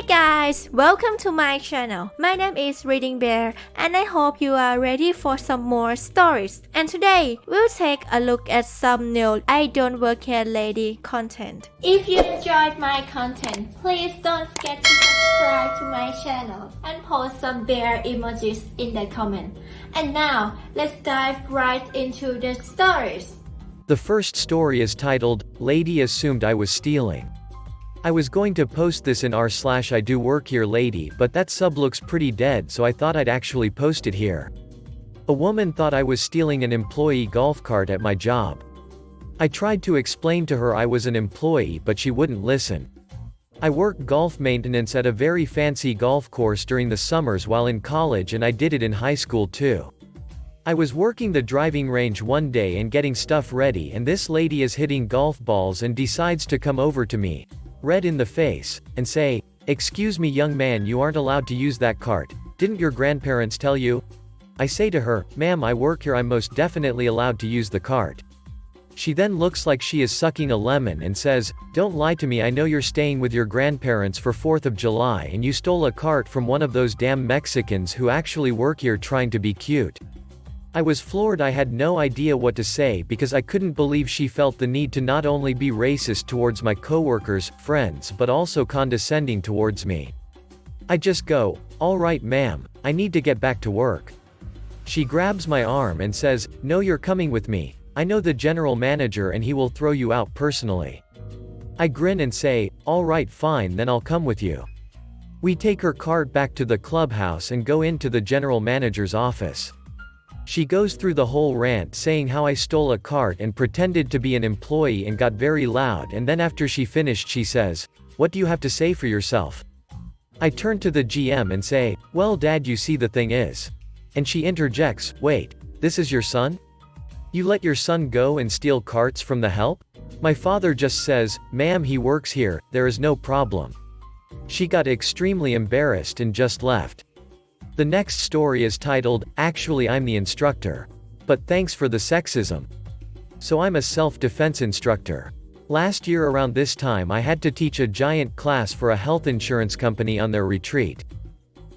Hey guys, welcome to my channel. My name is ReadingBear and I hope you are ready for some more stories. And today, we'll take a look at some new IDontWorkHereLady content. If you enjoyed my content, please don't forget to subscribe to my channel and post some bear emojis in the comment. And now, let's dive right into the stories. The first story is titled, Lady Assumed I Was Stealing. I was going to post this in r/IDontWorkHereLady, but that sub looks pretty dead, so I thought I'd actually post it here. A woman thought I was stealing an employee golf cart at my job. I tried to explain to her I was an employee, but she wouldn't listen. I work golf maintenance at a very fancy golf course during the summers while in college, and I did it in high school too. I was working the driving range one day and getting stuff ready, and this lady is hitting golf balls and decides to come over to me, red in the face, and say, "Excuse me young man, you aren't allowed to use that cart. Didn't your grandparents tell you?" I say to her, "Ma'am, I work here, I'm most definitely allowed to use the cart." She then looks like she is sucking a lemon and says, "Don't lie to me, I know you're staying with your grandparents for 4th of July and you stole a cart from one of those damn Mexicans who actually work here trying to be cute." I was floored. I had no idea what to say because I couldn't believe she felt the need to not only be racist towards my coworkers, friends, but also condescending towards me. I just go, "All right ma'am, I need to get back to work." She grabs my arm and says, "No, you're coming with me. I know the general manager and he will throw you out personally." I grin and say, "All right fine, then I'll come with you." We take her cart back to the clubhouse and go into the general manager's office. She goes through the whole rant saying how I stole a cart and pretended to be an employee and got very loud, and then after she finished she says, "What do you have to say for yourself?" I turn to the GM and say, "Well Dad, you see the thing is." And she interjects, "Wait, this is your son? You let your son go and steal carts from the help?" My father just says, "Ma'am, he works here, there is no problem." She got extremely embarrassed and just left. The next story is titled, Actually I'm the Instructor. But thanks for the sexism. So I'm a self-defense instructor. Last year around this time I had to teach a giant class for a health insurance company on their retreat.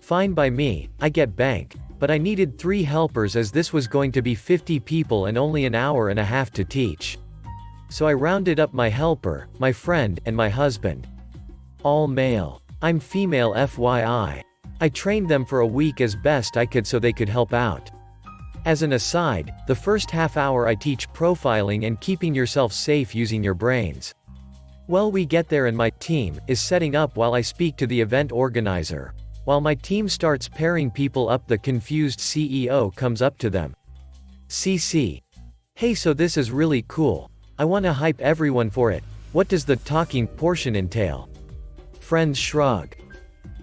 Fine by me, I get bank, but I needed 3 helpers as this was going to be 50 people and only an hour and a half to teach. So I rounded up my helper, my friend, and my husband. All male. I'm female FYI. I trained them for a week as best I could so they could help out. As an aside, the first half hour I teach profiling and keeping yourself safe using your brains. Well, we get there and my team is setting up while I speak to the event organizer. While my team starts pairing people up, the confused CEO comes up to them. CC. Hey, so this is really cool. I want to hype everyone for it. What does the talking portion entail? Friends shrug.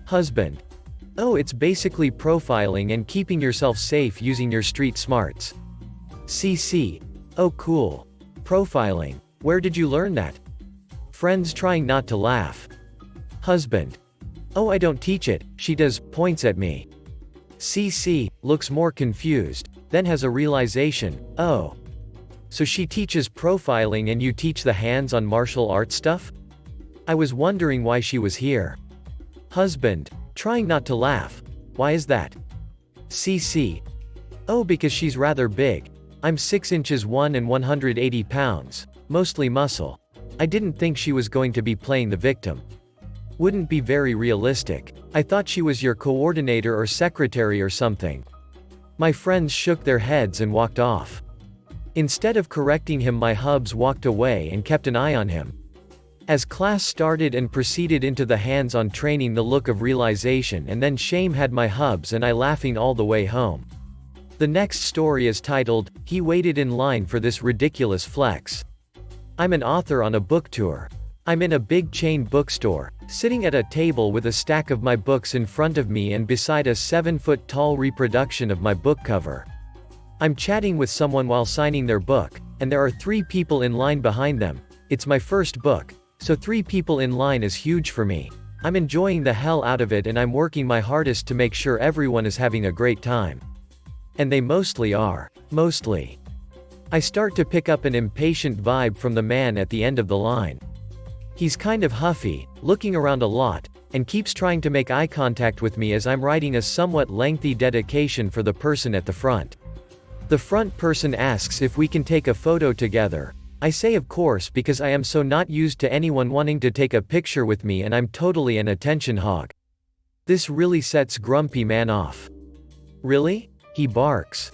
Husband. Oh, it's basically profiling and keeping yourself safe using your street smarts. CC. Oh cool. Profiling. Where did you learn that? Friends trying not to laugh. Husband. Oh, I don't teach it, she does, points at me. CC looks more confused, then has a realization, oh. So she teaches profiling and you teach the hands-on martial arts stuff? I was wondering why she was here. Husband. Trying not to laugh. Why is that? CC. Oh, because she's rather big. I'm 6 inches 1 and 180 pounds, mostly muscle. I didn't think she was going to be playing the victim. Wouldn't be very realistic. I thought she was your coordinator or secretary or something. My friends shook their heads and walked off. Instead of correcting him, my hubs walked away and kept an eye on him. As class started and proceeded into the hands-on training, the look of realization and then shame had my hubs and I laughing all the way home. The next story is titled, He Waited in Line for This Ridiculous Flex. I'm an author on a book tour. I'm in a big chain bookstore, sitting at a table with a stack of my books in front of me and beside a 7-foot-tall reproduction of my book cover. I'm chatting with someone while signing their book, and there are 3 people in line behind them. It's my first book. So 3 people in line is huge for me. I'm enjoying the hell out of it and I'm working my hardest to make sure everyone is having a great time. And they mostly are. Mostly. I start to pick up an impatient vibe from the man at the end of the line. He's kind of huffy, looking around a lot, and keeps trying to make eye contact with me as I'm writing a somewhat lengthy dedication for the person at the front. The front person asks if we can take a photo together. I say of course because I am so not used to anyone wanting to take a picture with me and I'm totally an attention hog. This really sets Grumpy Man off. Really? He barks.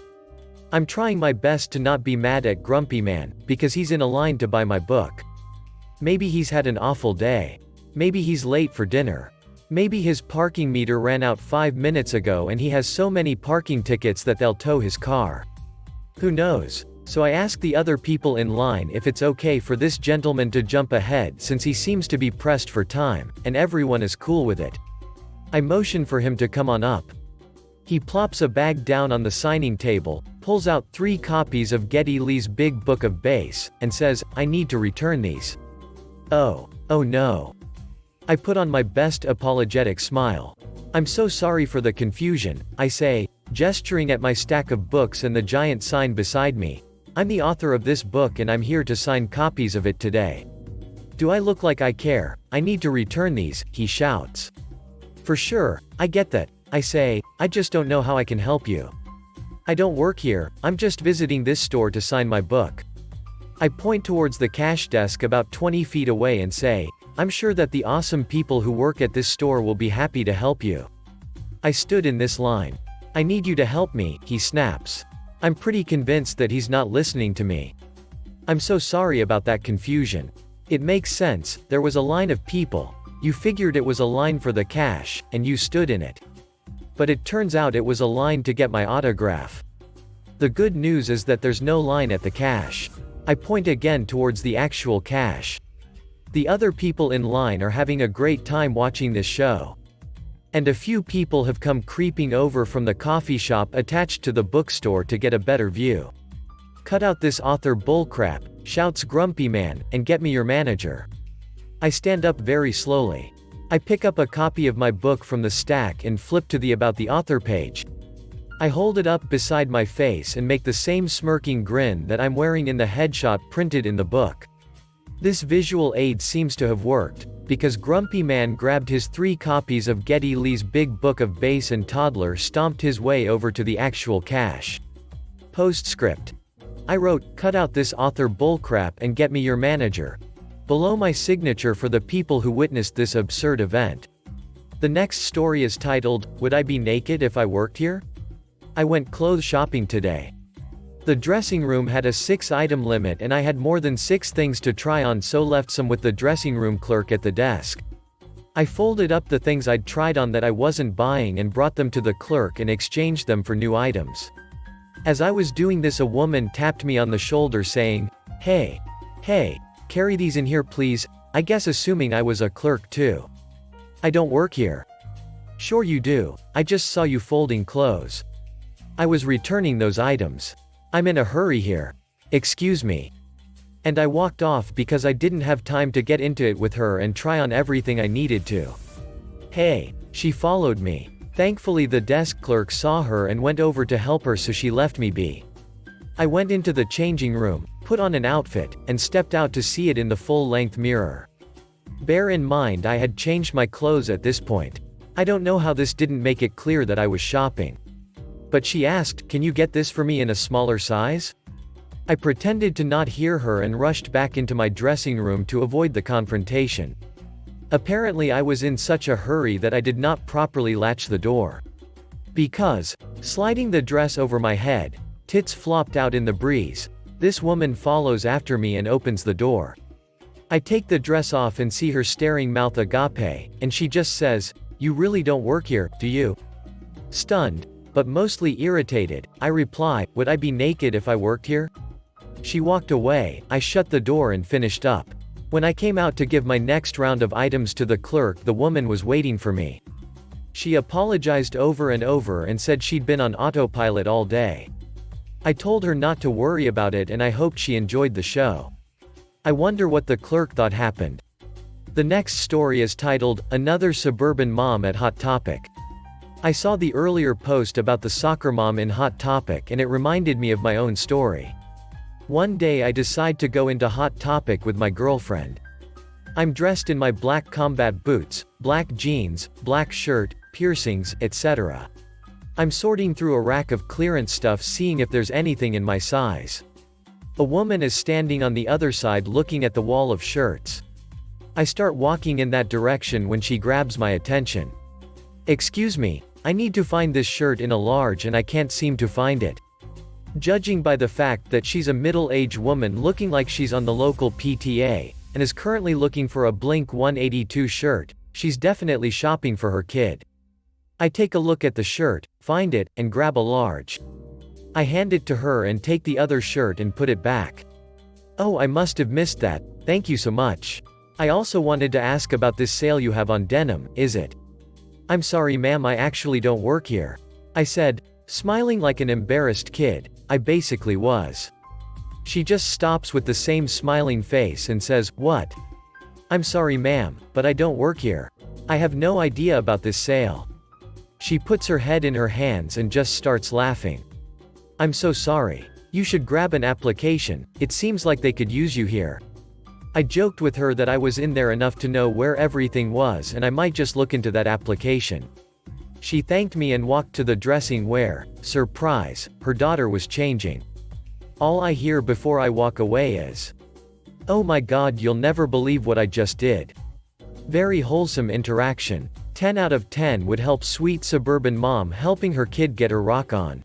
I'm trying my best to not be mad at Grumpy Man, because he's in a line to buy my book. Maybe he's had an awful day. Maybe he's late for dinner. Maybe his parking meter ran out 5 minutes ago and he has so many parking tickets that they'll tow his car. Who knows? So I ask the other people in line if it's okay for this gentleman to jump ahead since he seems to be pressed for time, and everyone is cool with it. I motion for him to come on up. He plops a bag down on the signing table, pulls out 3 copies of Geddy Lee's Big Book of Bass, and says, "I need to return these." Oh no. I put on my best apologetic smile. "I'm so sorry for the confusion," I say, gesturing at my stack of books and the giant sign beside me. "I'm the author of this book and I'm here to sign copies of it today." "Do I look like I care? I need to return these," he shouts. "For sure, I get that," I say, "I just don't know how I can help you. I don't work here, I'm just visiting this store to sign my book." I point towards the cash desk about 20 feet away and say, "I'm sure that the awesome people who work at this store will be happy to help you. I stood in this line. I need you to help me," he snaps. I'm pretty convinced that he's not listening to me. "I'm so sorry about that confusion. It makes sense, there was a line of people. You figured it was a line for the cash, and you stood in it. But it turns out it was a line to get my autograph. The good news is that there's no line at the cash." I point again towards the actual cash. The other people in line are having a great time watching this show. And a few people have come creeping over from the coffee shop attached to the bookstore to get a better view. "Cut out this author bullcrap," shouts Grumpy Man, "and get me your manager." I stand up very slowly. I pick up a copy of my book from the stack and flip to the About the Author page. I hold it up beside my face and make the same smirking grin that I'm wearing in the headshot printed in the book. This visual aid seems to have worked, because Grumpy Man grabbed his 3 copies of Geddy Lee's Big Book of Bass and toddler stomped his way over to the actual cash. Postscript. I wrote, "Cut out this author bullcrap and get me your manager," below my signature for the people who witnessed this absurd event. The next story is titled, "Would I Be Naked If I Worked Here?" I went clothes shopping today. The dressing room had a 6-item limit and I had more than 6 things to try on, so left some with the dressing room clerk at the desk. I folded up the things I'd tried on that I wasn't buying and brought them to the clerk and exchanged them for new items. As I was doing this, a woman tapped me on the shoulder saying, Hey, carry these in here please," I guess assuming I was a clerk too. "I don't work here." "Sure you do, I just saw you folding clothes." "I was returning those items. I'm in a hurry here. Excuse me." And I walked off because I didn't have time to get into it with her and try on everything I needed to. Hey, she followed me. Thankfully the desk clerk saw her and went over to help her, so she left me be. I went into the changing room, put on an outfit, and stepped out to see it in the full-length mirror. Bear in mind I had changed my clothes at this point. I don't know how this didn't make it clear that I was shopping. But she asked, "Can you get this for me in a smaller size?" I pretended to not hear her and rushed back into my dressing room to avoid the confrontation. Apparently I was in such a hurry that I did not properly latch the door. Because, sliding the dress over my head, tits flopped out in the breeze, this woman follows after me and opens the door. I take the dress off and see her staring mouth agape, and she just says, "You really don't work here, do you?" Stunned, but mostly irritated, I reply, "Would I be naked if I worked here?" She walked away, I shut the door and finished up. When I came out to give my next round of items to the clerk, the woman was waiting for me. She apologized over and over and said she'd been on autopilot all day. I told her not to worry about it and I hoped she enjoyed the show. I wonder what the clerk thought happened. The next story is titled, "Another Suburban Mom at Hot Topic." I saw the earlier post about the soccer mom in Hot Topic and it reminded me of my own story. One day I decide to go into Hot Topic with my girlfriend. I'm dressed in my black combat boots, black jeans, black shirt, piercings, etc. I'm sorting through a rack of clearance stuff seeing if there's anything in my size. A woman is standing on the other side looking at the wall of shirts. I start walking in that direction when she grabs my attention. Excuse me, I need to find this shirt in a large and I can't seem to find it. Judging by the fact that she's a middle-aged woman looking like she's on the local PTA, and is currently looking for a Blink-182 shirt, she's definitely shopping for her kid. I take a look at the shirt, find it, and grab a large. I hand it to her and take the other shirt and put it back. Oh, I must have missed that, thank you so much. I also wanted to ask about this sale you have on denim, is it? I'm sorry ma'am, I actually don't work here. I said, smiling like an embarrassed kid. I basically was. She just stops with the same smiling face and says, what? I'm sorry ma'am, but I don't work here. I have no idea about this sale. She puts her head in her hands and just starts laughing. I'm so sorry. You should grab an application, it seems like they could use you here. I joked with her that I was in there enough to know where everything was and I might just look into that application. She thanked me and walked to the dressing where, surprise, her daughter was changing. All I hear before I walk away is, oh my god, you'll never believe what I just did. Very wholesome interaction. 10 out of 10 would help sweet suburban mom helping her kid get her rock on.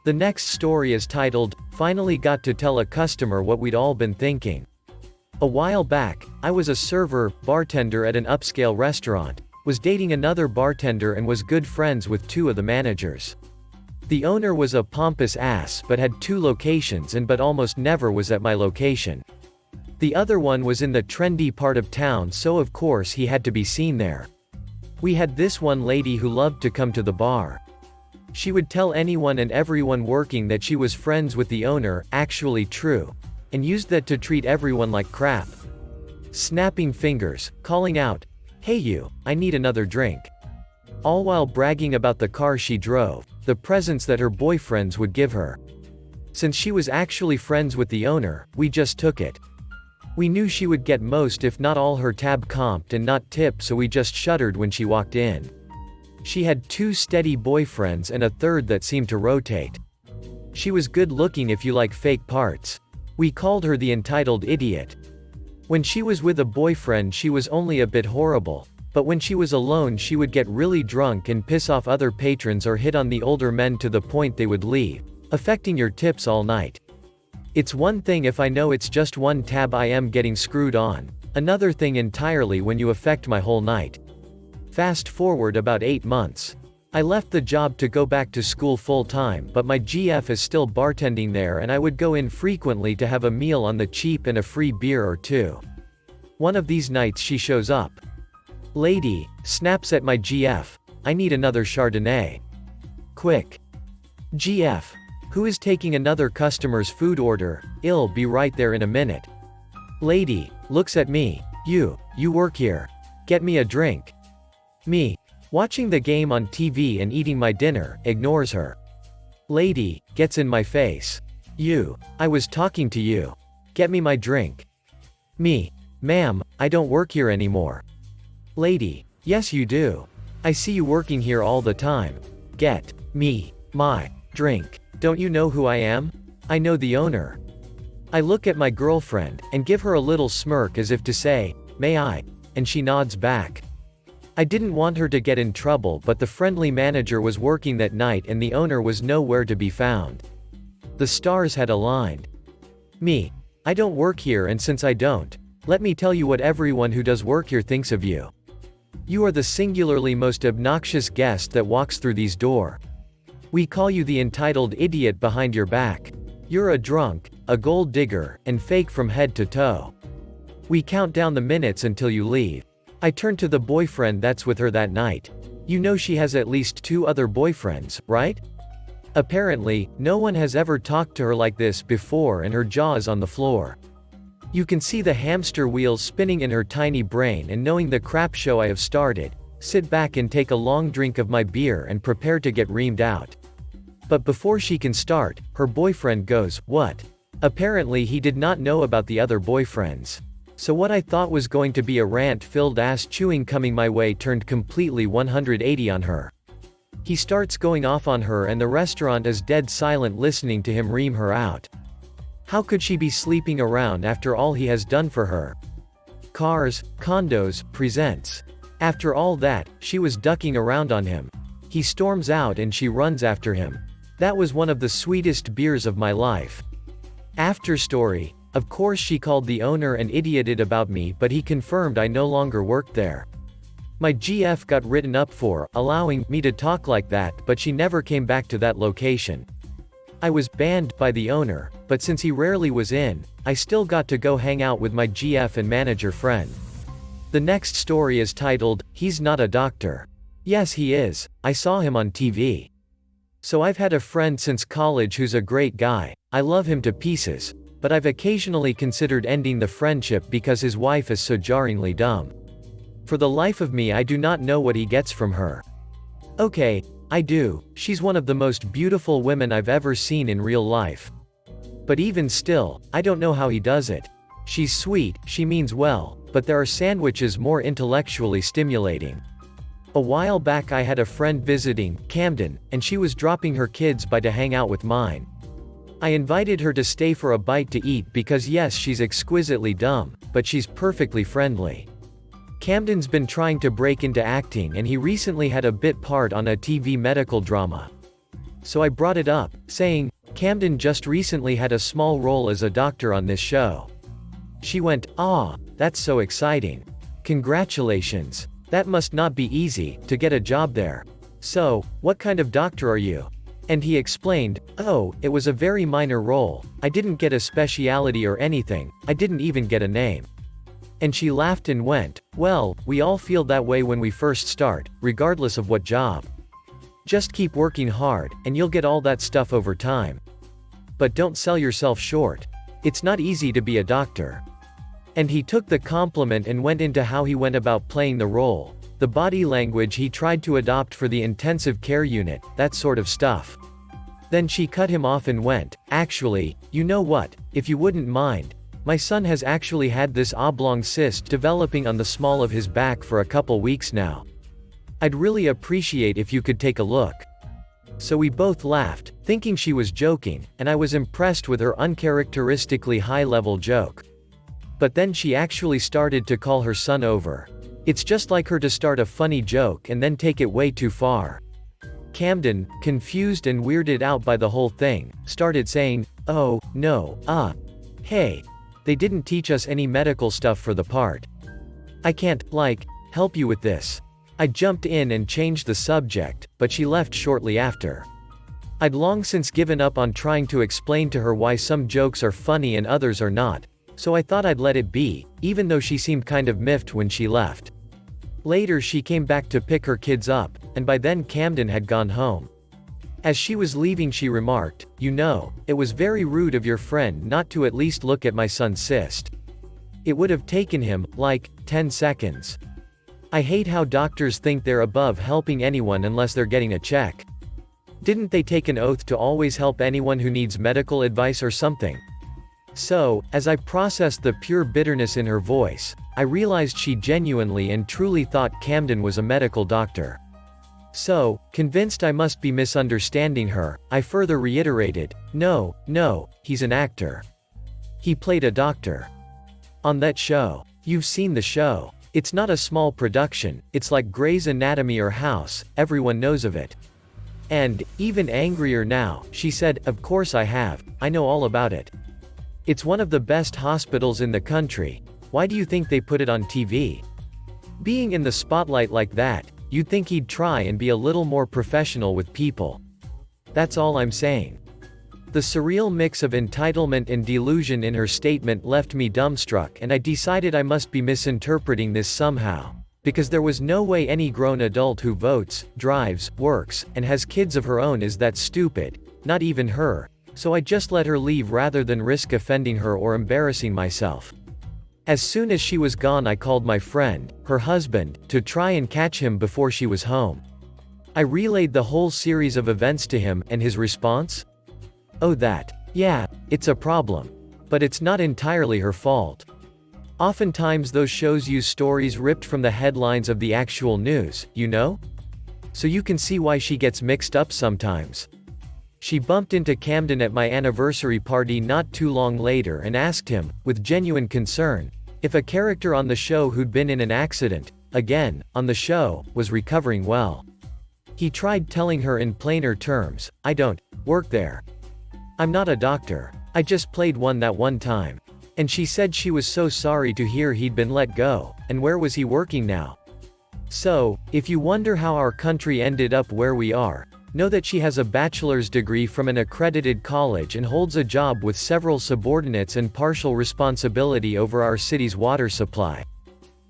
The next story is titled, Finally Got to Tell a Customer What We'd All Been Thinking. A while back, I was a bartender at an upscale restaurant, was dating another bartender and was good friends with two of the managers. The owner was a pompous ass but had 2 locations but almost never was at my location. The other one was in the trendy part of town, so of course he had to be seen there. We had this one lady who loved to come to the bar. She would tell anyone and everyone working that she was friends with the owner, actually true, and used that to treat everyone like crap. Snapping fingers, calling out, hey you, I need another drink. All while bragging about the car she drove, the presents that her boyfriends would give her. Since she was actually friends with the owner, we just took it. We knew she would get most if not all her tab comped and not tip, so we just shuddered when she walked in. She had 2 steady boyfriends and a third that seemed to rotate. She was good looking if you like fake parts. We called her the entitled idiot. When she was with a boyfriend she was only a bit horrible, but when she was alone she would get really drunk and piss off other patrons or hit on the older men to the point they would leave, affecting your tips all night. It's one thing if I know it's just one tab I am getting screwed on, another thing entirely when you affect my whole night. Fast forward about 8 months. I left the job to go back to school full-time, but my GF is still bartending there and I would go in frequently to have a meal on the cheap and a free beer or 2. One of these nights she shows up. Lady, snaps at my GF, I need another Chardonnay. Quick. GF. Who is taking another customer's food order? I'll be right there in a minute. Lady, looks at me, you work here. Get me a drink. Me, watching the game on TV and eating my dinner, ignores her. Lady, gets in my face. You, I was talking to you. Get me my drink. Me, ma'am, I don't work here anymore. Lady, yes you do. I see you working here all the time. Get me my drink. Don't you know who I am? I know the owner. I look at my girlfriend, and give her a little smirk as if to say, may I? And she nods back. I didn't want her to get in trouble, but the friendly manager was working that night and the owner was nowhere to be found. The stars had aligned. Me, I don't work here, and since I don't, let me tell you what everyone who does work here thinks of you. You are the singularly most obnoxious guest that walks through these doors. We call you the entitled idiot behind your back. You're a drunk, a gold digger, and fake from head to toe. We count down the minutes until you leave. I turn to the boyfriend that's with her that night. You know she has at least 2 other boyfriends, right? Apparently, no one has ever talked to her like this before and her jaw is on the floor. You can see the hamster wheels spinning in her tiny brain, and knowing the crap show I have started, sit back and take a long drink of my beer and prepare to get reamed out. But before she can start, her boyfriend goes, what? Apparently he did not know about the other boyfriends. So what I thought was going to be a rant-filled ass chewing coming my way turned completely 180 on her. He starts going off on her and the restaurant is dead silent listening to him ream her out. How could she be sleeping around after all he has done for her? Cars, condos, presents. After all that, she was ducking around on him. He storms out and she runs after him. That was one of the sweetest beers of my life. After story. Of course she called the owner and idioted about me, but he confirmed I no longer worked there. My GF got written up for allowing me to talk like that, but she never came back to that location. I was banned by the owner, but since he rarely was in, I still got to go hang out with my GF and manager friend. The next story is titled, He's Not a Doctor. Yes, he is. I saw him on TV. So I've had a friend since college who's a great guy. I love him to pieces. But I've occasionally considered ending the friendship because his wife is so jarringly dumb. For the life of me I do not know what he gets from her. Okay, I do, she's one of the most beautiful women I've ever seen in real life. But even still, I don't know how he does it. She's sweet, she means well, but there are sandwiches more intellectually stimulating. A while back I had a friend visiting, Camden, and she was dropping her kids by to hang out with mine. I invited her to stay for a bite to eat because yes, she's exquisitely dumb, but she's perfectly friendly. Camden's been trying to break into acting and he recently had a bit part on a TV medical drama. So I brought it up, saying, Camden just recently had a small role as a doctor on this show. She went, "Ah, that's so exciting. Congratulations. That must not be easy, to get a job there. So, what kind of doctor are you?" And he explained, "Oh, it was a very minor role, I didn't get a specialty or anything, I didn't even get a name." And she laughed and went, "Well, we all feel that way when we first start, regardless of what job. Just keep working hard, and you'll get all that stuff over time. But don't sell yourself short. It's not easy to be a doctor." And he took the compliment and went into how he went about playing the role, the body language he tried to adopt for the intensive care unit, that sort of stuff. Then she cut him off and went, "Actually, you know what, if you wouldn't mind, my son has actually had this oblong cyst developing on the small of his back for a couple weeks now. I'd really appreciate if you could take a look." So we both laughed, thinking she was joking, and I was impressed with her uncharacteristically high-level joke. But then she actually started to call her son over. It's just like her to start a funny joke and then take it way too far. Camden, confused and weirded out by the whole thing, started saying, "Oh, no, hey, they didn't teach us any medical stuff for the part. I can't, help you with this." I jumped in and changed the subject, but she left shortly after. I'd long since given up on trying to explain to her why some jokes are funny and others are not, so I thought I'd let it be, even though she seemed kind of miffed when she left. Later she came back to pick her kids up, and by then Camden had gone home. As she was leaving she remarked, "You know, it was very rude of your friend not to at least look at my son's cyst. It would have taken him, 10 seconds. I hate how doctors think they're above helping anyone unless they're getting a check. Didn't they take an oath to always help anyone who needs medical advice or something?" So, as I processed the pure bitterness in her voice, I realized she genuinely and truly thought Camden was a medical doctor. So, convinced I must be misunderstanding her, I further reiterated, no, he's an actor. He played a doctor. On that show. You've seen the show. It's not a small production, it's like Grey's Anatomy or House, everyone knows of it. And, even angrier now, she said, "Of course I have, I know all about it. It's one of the best hospitals in the country. Why do you think they put it on TV?" Being in the spotlight like that, you'd think he'd try and be a little more professional with people. That's all I'm saying. The surreal mix of entitlement and delusion in her statement left me dumbstruck, and I decided I must be misinterpreting this somehow. Because there was no way any grown adult who votes, drives, works, and has kids of her own is that stupid, not even her. So I just let her leave rather than risk offending her or embarrassing myself. As soon as she was gone I called my friend, her husband, to try and catch him before she was home. I relayed the whole series of events to him, and his response? "Oh, yeah, it's a problem. But it's not entirely her fault. Oftentimes those shows use stories ripped from the headlines of the actual news, you know? So you can see why she gets mixed up sometimes. She bumped into Camden at my anniversary party not too long later and asked him, with genuine concern, if a character on the show who'd been in an accident, again, on the show, was recovering well. He tried telling her in plainer terms, "I don't work there. I'm not a doctor. I just played one that one time." And she said she was so sorry to hear he'd been let go, and where was he working now? So, if you wonder how our country ended up where we are, know that she has a bachelor's degree from an accredited college and holds a job with several subordinates and partial responsibility over our city's water supply.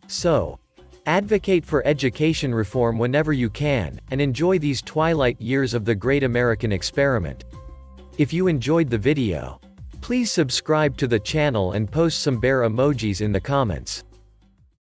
So, advocate for education reform whenever you can, and enjoy these twilight years of the great American experiment. If you enjoyed the video, please subscribe to the channel and post some bear emojis in the comments.